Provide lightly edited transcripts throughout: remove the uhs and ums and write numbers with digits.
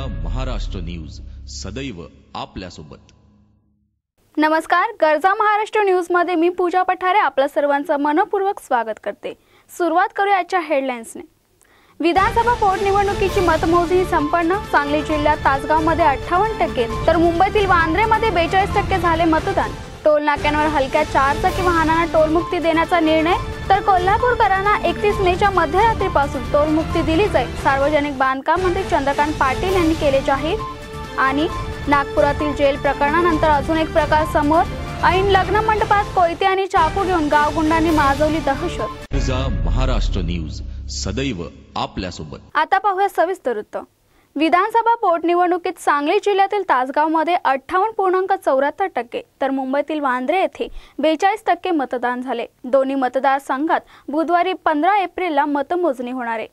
Maharashtra news सदैव आपल्यासोबत। नमस्कार, गरजा महाराष्ट्र न्यूज मध्ये मी पूजा पठारे आपलं सर्वांचं मनपूर्वक स्वागत करते। सुरुवात करूया आजच्या हेडलाईन्सने। विधानसभा पोटनिवडणुकीची मतमोजणी संपन्न। सांगली जिल्ह्यात तासगावमध्ये 58% तर मुंबईतील वांद्रेमध्ये 42% झाले मतदान। टोल नाक्यांवर हलक्या 4 चाकी वाहनांना टोलमुक्ती देण्याचा निर्णय। तर कोल्हापूरकरांना 31 मेच्या मध्यरात्रीपासून टोलमुक्ती दिली जाईल, सार्वजनिक बांधकाम मंत्री चंद्रकांत पाटील यांनी केले जाहीर। आणि नागपुरातील जेल प्रकरणानंतर अजून एक प्रकार समोर। ऐन लग्न मंडपात कोयते आणि चाकू घेऊन गावगुंडांनी माजवली दहशत। गरजा महाराष्ट्र न्यूज सदैव आपल्यासोबत। आता पाहूया सविस्तर वृत्त। विधानसभा पोटनिवडणुकीत सांगली जिल्ह्यातील तासगावमध्ये 58.74% तर मुंबईतील वांद्रे येथे 42% मतदान झाले। दोन्ही मतदारसंघात बुधवारी 15 एप्रिलला मतमोजणी होणार आहे।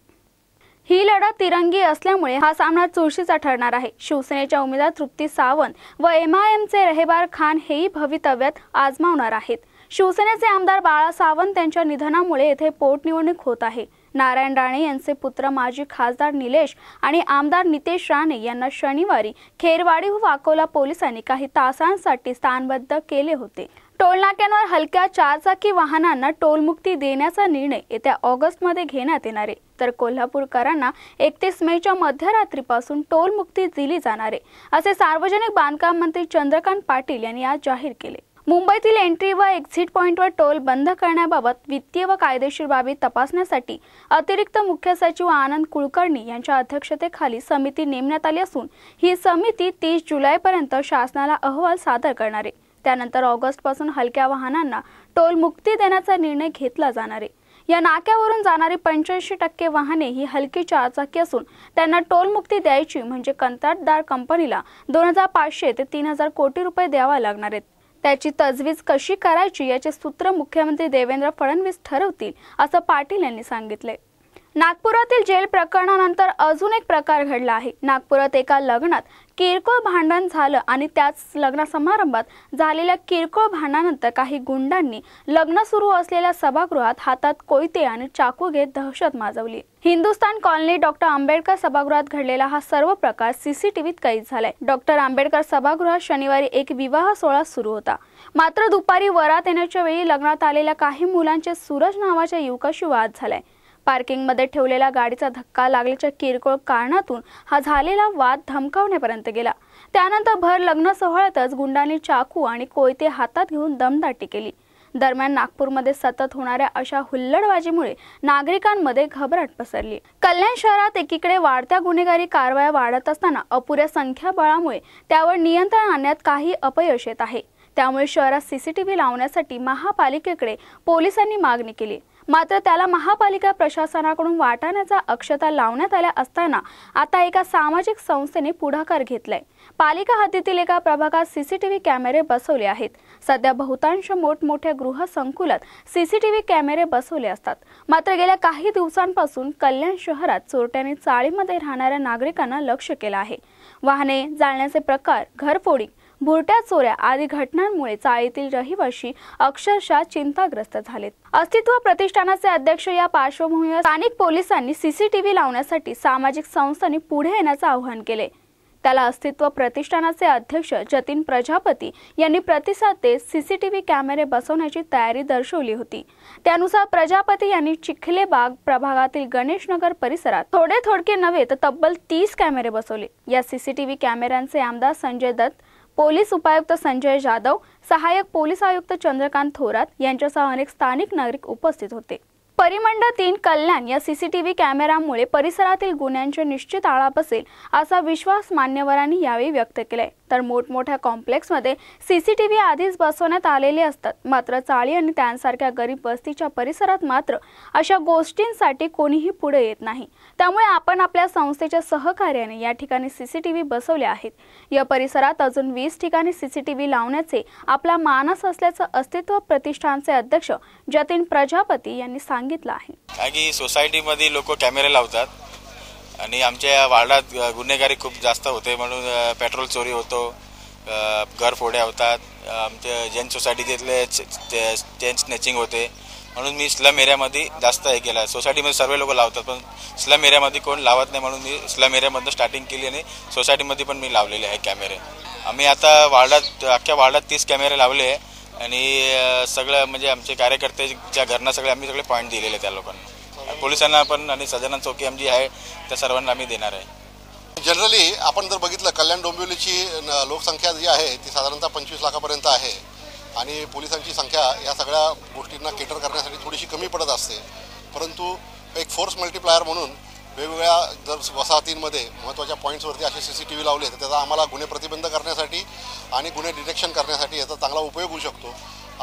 ही लढत तिरंगी असल्यामुळे हा सामना चुरशीचा ठरणार आहे। शिवसेनेच्या उमेदवार तृप्ती सावंत व एमआयएमचे रहेबार खान हेही भवितव्यात आजमावणार आहेत। शिवसेनेचे आमदार बाळा सावंत यांच्या निधनामुळे येथे पोटनिवडणूक होत आहे। नारायण राणे यांचे पुत्र माजी खासदार निलेश आणि आमदार नितेश राणे यांना शनिवारी खेरवाडी व वाकोला पोलिसांनी काही तासांसाठी स्थानबद्ध केले होते। टोलनाक्यांवर हलक्या 4 चाकी वाहनांना टोलमुक्ती देण्याचा निर्णय येत्या ऑगस्टमध्ये घेण्यात येणार आहे। तर कोल्हापूरकरांना 31 मेच्या मध्यरात्रीपासून टोलमुक्ती दिली जाणार आहे, असे सार्वजनिक बांधकाम मंत्री चंद्रकांत पाटील यांनी आज जाहीर केले। मुंबईतील एंट्री व एक्झिट पॉइंटवर टोल बंद करण्याबाबत वित्तीय व कायदेशीर बाबी तपासण्यासाठी अतिरिक्त मुख्य सचिव आनंद कुलकर्णी यांच्या अध्यक्षतेखाली समिती नेमण्यात आली असून ही समिती 30 जुलैपर्यंत शासनाला अहवाल सादर करणार आहे। त्यानंतर ऑगस्टपासून हलक्या वाहनांना टोल मुक्ती देण्याचा निर्णय घेतला जाणार आहे। या नाक्यावरून जाणारी 85% वाहने ही हलकी 4 चाकी असून त्यांना टोल मुक्ती द्यायची म्हणजे कंत्राटदार कंपनीला 2500 ते 3000 कोटी रुपये द्यावा लागणार आहेत। त्याची तजवीज कशी करायची याचे सूत्र मुख्यमंत्री देवेंद्र फडणवीस ठरवतील, असं पाटील यांनी सांगितले। नागपुरातील जेल प्रकरणानंतर अजून एक प्रकार घडला आहे। नागपुरात एका लग्नात किरकोळ भांडण झालं आणि त्याच लग्न समारंभात झालेल्या किरकोळ भांडणानंतर काही गुंडांनी लग्न सुरू असलेल्या सभागृहात हातात कोयते आणि चाकू घेत दहशत माजवली। हिंदुस्थान कॉलनी डॉक्टर आंबेडकर सभागृहात घडलेला हा सर्व प्रकार सीसीटीव्हीत कैद झालाय। डॉक्टर आंबेडकर सभागृहात शनिवारी एक विवाह सोहळा सुरू होता, मात्र दुपारी वरात येण्याच्या वेळी लग्नात आलेल्या काही मुलांचे सूरज नावाच्या युवकाशी वाद झालाय। पार्किंगमध्ये ठेवलेल्या गाडीचा धक्का लागल्याच्या किरकोळ कारणातून हा झालेला वाद धमकावण्यापर्यंत गेला। त्यानंतर भर लग्न सोहळ्यातच गुंडांनी चाकू आणि कोयते हातात घेऊन दमदाटी केली। दरम्यान नागपूरमध्ये सतत होणाऱ्या अशा हुल्लडबाजीमुळे नागरिकांमध्ये घबराट पसरली। कल्याण शहरात एकीकडे वाढत्या गुन्हेगारी कारवाया वाढत असताना अपुऱ्या संख्याबळामुळे त्यावर नियंत्रण आणण्यात काही अपयश येत आहे। त्यामुळे शहरात सीसीटीव्ही लावण्यासाठी महापालिकेकडे पोलिसांनी मागणी केली, मात्र त्याला महापालिका प्रशासनाकडून वाटाण्याचा अक्षता लावण्यात आल्या असताना आता एका सामाजिक संस्थेने पुढाकार घेतलाय। पालिका हद्दीतील एका प्रभागात सीसीटीव्ही कॅमेरे बसवले आहेत। सध्या बहुतांश मोठमोठ्या गृहसंकुलात सीसीटीव्ही कॅमेरे बसवले असतात, मात्र गेल्या काही दिवसांपासून कल्याण शहरात चोरट्यांनी चाळीमध्ये राहणाऱ्या नागरिकांना लक्ष्य केलं आहे। वाहने जाळण्याचे प्रकार, घरफोडी, भुरट्या चोऱ्या आदी घटनांमुळे चाळीतील रहिवासी अक्षरशः चिंताग्रस्त झालेत। अस्तित्व प्रतिष्ठानाचे अध्यक्ष या पार्श्वभूमीवर स्थानिक पोलिसांनी सीसीटीव्ही लावण्यासाठी सामाजिक संस्थांनी पुढे येण्याचे आवाहन केले। त्याला अस्तित्व प्रतिष्ठानाचे अध्यक्ष जतीन प्रजापती यांनी प्रतिसाद देत सीसीटीव्ही कॅमेरे बसवण्याची तयारी दर्शवली होती। त्यानुसार प्रजापती यांनी चिखलेबाग प्रभागातील गणेशनगर परिसरात थोडके नव्हे तर तब्बल 30 कॅमेरे बसवले। या सीसीटीव्ही कॅमेऱ्यांचे आमदार संजय दत्त, पोलीस उपायुक्त संजय जाधव, सहाय्यक पोलीस आयुक्त चंद्रकांत थोरात यांच्यासह अनेक स्थानिक नागरिक उपस्थित होते। परिमंडळ 3 कल्याण या सीसीटीव्ही कॅमेऱ्यामुळे परिसरातील गुन्ह्यांचे निश्चित आळा बसेल असा विश्वास मान्यवरांनी यावेळी व्यक्त केलाय। तर मोठमोठ्या कॉम्प्लेक्समध्ये सीसीटीव्ही आधीच बसवण्यात आलेले असतात, मात्र चाळी आणि त्यांसारख्या गरीब वस्तीच्या परिसरात मात्र अशा गोष्टींसाठी कोणीही पुढे येत नाही। त्यामुळे आपण आपल्या संस्थेच्या सहकार्याने या ठिकाणी सीसीटीव्ही बसवले आहेत। या परिसरात अजून 20 ठिकाणी सीसीटीव्ही लावण्याचे आपला मानस असल्याचं अस्तित्व प्रतिष्ठानचे अध्यक्ष जतीन प्रजापती यांनी सांगितलं आहे। काही सोसायटीमध्ये लोक कॅमेरे लावतात आणि आमच्या वार्डात गुन्हेगारी खूप जास्त होते, म्हणून पेट्रोल चोरी होतो, घर फोड्या होतात, आमच्या जैन सोसायटीतले चेन स्नॅचिंग होते। म्हणून मी स्लम एरियामध्ये जास्त हे केलं आहे. सोसायटीमध्ये सर्व लोक लावतात, पण स्लम एरियामध्ये कोण लावत नाही, म्हणून मी स्लम एरियामधनं स्टार्टिंग केली आणि सोसायटीमध्ये पण मी लावलेले आहे कॅमेरे. आम्ही आता अख्ख्या वार्डात 30 कॅमेरे लावले आहे आणि सगळं म्हणजे आमचे कार्यकर्त्याच्या घरनं सगळे आम्ही सगळे पॉईंट दिलेले त्या लोकांना. पोलिसांना पण आणि सजानंद चौकी आमची आहे त्या सर्वांना आम्ही देणार आहे. जनरली आपण जर बघितलं कल्याण डोंबिवलीची लोकसंख्या जी आहे ती साधारणतः 25 लाखापर्यंत आहे आणि पोलिसांची संख्या या सगळ्या गोष्टींना केटर करण्यासाठी थोडीशी कमी पडत असते. परंतु एक फोर्स मल्टिप्लायर म्हणून वेगवेगळ्या जर वसाहतींमध्ये महत्त्वाच्या पॉईंट्सवरती असे CCTV लावले तर त्याचा आम्हाला गुन्हे प्रतिबंध करण्यासाठी आणि गुन्हे डिटेक्शन करण्यासाठी याचा चांगला उपयोग होऊ शकतो.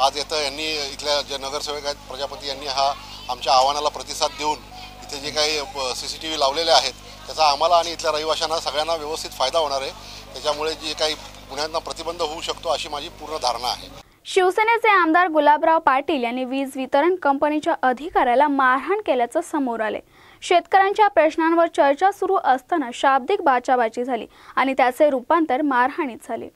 आज यांनी इथल्या जे नगरसेवक आहेत प्रजापती यांनी हा आमच्या आव्हानाला प्रतिसाद देऊन इथे जे काही CCTV लावलेले आहेत त्याचा आम्हाला आणि इथल्या रहिवाशांना सगळ्यांना व्यवस्थित फायदा होणार आहे. त्याच्यामुळे जे काही गुन्ह्यांना प्रतिबंध होऊ शकतो अशी माझी पूर्ण धारणा आहे. शिवसेनेचे आमदार गुलाबराव पाटील यांनी वीज वितरण कंपनीच्या अधिकाऱ्याला मारहाण केल्याचं समोर आले. शेतकऱ्यांच्या प्रश्नांवर चर्चा सुरू असताना शाब्दिक बाचाबाची झाली आणि त्याचे रूपांतर मारहाणीत झाले.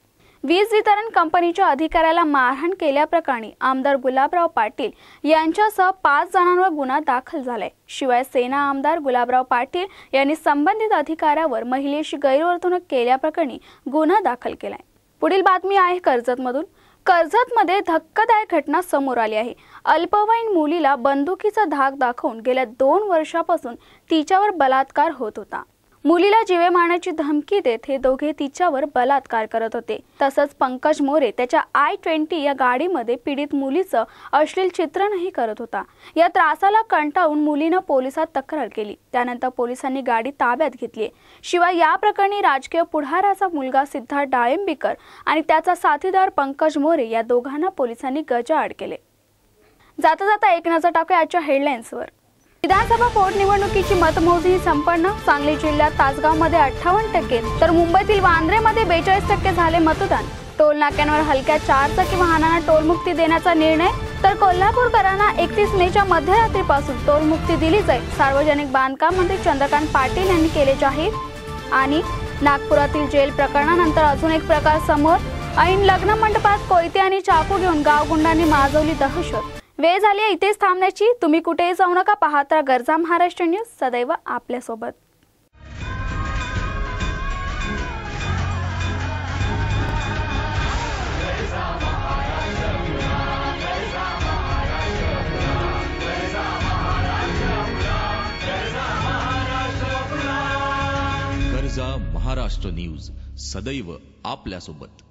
वीज वितरण कंपनीच्या अधिकाऱ्याला मारहाण केल्याप्रकरणी आमदार गुलाबराव पाटील यांच्यासह 5 जणांवर गुन्हा दाखल झालाय. शिवाय सेना आमदार गुलाबराव पाटील यांनी संबंधित अधिकाऱ्यावर महिलेशी गैरवर्तणूक केल्याप्रकरणी गुन्हा दाखल केलाय. पुढील बातमी आहे कर्जतमधून. कर्जतमध्ये धक्कादायक घटना समोर आली आहे. अल्पवयीन मुलीला बंदुकीचा धाक दाखवून गेल्या 2 वर्षापासून तिच्यावर बलात्कार होत होता. मुलीला जीवे मारण्याची धमकी देत हे दोघे तिच्यावर बलात्कार करत होते. तसंच पंकज मोरे त्याच्या i20 या गाडीमध्ये पीडित मुलीचं अश्लील चित्रणही करत होता. या त्रासाला कंटाळून मुलीनं पोलिसात तक्रार केली. त्यानंतर पोलिसांनी गाडी ताब्यात घेतली. शिवाय या प्रकरणी राजकीय पुढाऱ्याचा मुलगा सिद्धार्थ डाळिंबीकर आणि त्याचा साथीदार पंकज मोरे या दोघांना पोलिसांनी गजाआड केले. जाता जाता एक नजर टाकूया आजच्या हेडलाईन्सवर. विधानसभा पोटनिवडणुकीची मतमोजणी संपन्न. सांगली जिल्ह्यात तासगावमध्ये 58% तर मुंबईतील वांद्रेमध्ये 42% झाले मतदान. टोल नाक्यांवर हलक्या 4 चाकी वाहनांना टोलमुक्ती देण्याचा निर्णय. तर कोल्हापूरकरांना 31 मेच्या मध्यरात्रीपासून टोलमुक्ती दिली जाईल. सार्वजनिक बांधकाम मंत्री चंद्रकांत पाटील यांनी केले जाहीर. आणि नागपुरातील जेल प्रकरणानंतर अजून एक प्रकार समोर. ऐन लग्न मंडपात कोयते आणि चाकू घेऊन गावगुंडांनी माजवली दहशत. वेळ झाली इथेच थांबण्याची. तुम्ही कुठेही जाऊ नका. पाहत राहा गरजा महाराष्ट्र न्यूज, सदैव आपल्यासोबत. गरजा महाराष्ट्र न्यूज, सदैव आपल्यासोबत.